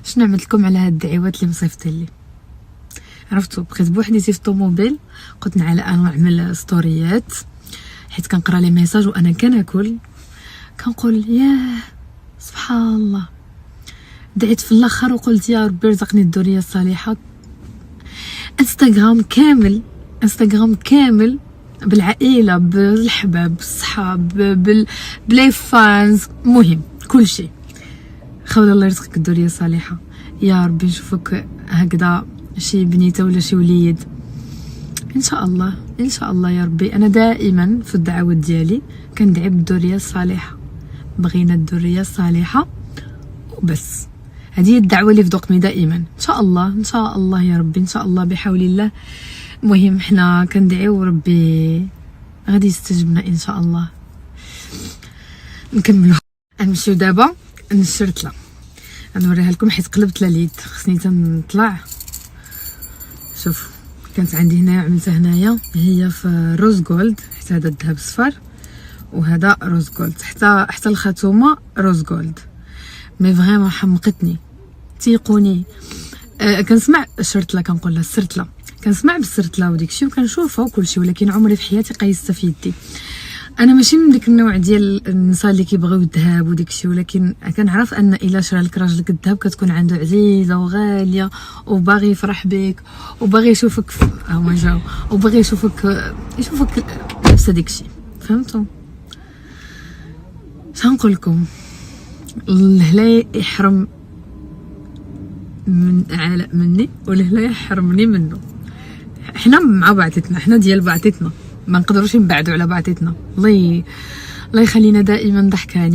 شنو عملت لكم على هاد الدعوات اللي مصيفطين لي؟ عرفتوا بقيت بوحدي في الطوموبيل، قلت انا نعمل ستوريات حيت كنقرا لي ميساج وانا كناكل، كنقول ياه سبحان الله، دعيت في الاخر وقلت يا ربي رزقني الذريه الصالحه. انستغرام كامل بالعائله، بالحباب، بالصحاب، بلي فانز، مهم كل شيء. خويا الله يرزقك الذريه الصالحه يا ربي، نشوفك هكذا شي بنيته ولا شي وليد ان شاء الله ان شاء الله يا ربي. انا دائما في الدعوات ديالي كندعي بالذريه الصالحه، بغينا الذريه الصالحه وبس. هذه هي الدعوه اللي في ذوقني دائما ان شاء الله ان شاء الله يا ربي ان شاء الله بحول الله. المهم حنا كندعيو ربي غادي يستجبنا ان شاء الله. نكملوا. غنمشيو دابا للشرتله، غنوريها لكم حيت قلبت لليد، خصني تنطلع. شوف كانت عندي هنايا، عملتها هنايا هي في روز جولد، حيت هذا الذهب الصفر وهذا روز جولد، حتى الخاتومه روز جولد. مي فريمون حمقتني، تيقوني. كنسمع الشرتله، كنقول لها السرتله، كنسمع بالسرتله وديكشي وكنشوفها وكلشي، ولكن عمري في حياتي قيستها في يدي. انا ماشي من ديك النوع ديال النساء اللي كيبغيو الذهب وديكشي، ولكن كنعرف ان الا شرا لك راجلك الذهب كتكون عنده عزيزه وغاليه وباغي يفرح بك وباغي يشوفك هما جاو وباغي يشوفك لابسه ديكشي، فهمتوا؟ شنقول لكم؟ الهلا يحرم من علاء مني والهلا يحرمني منه. حنا مع بعضتنا، حنا ديال بعضتنا، ما نقدروش نبعدوا على بعضتنا. الله يخلينا دائما ضحكانين.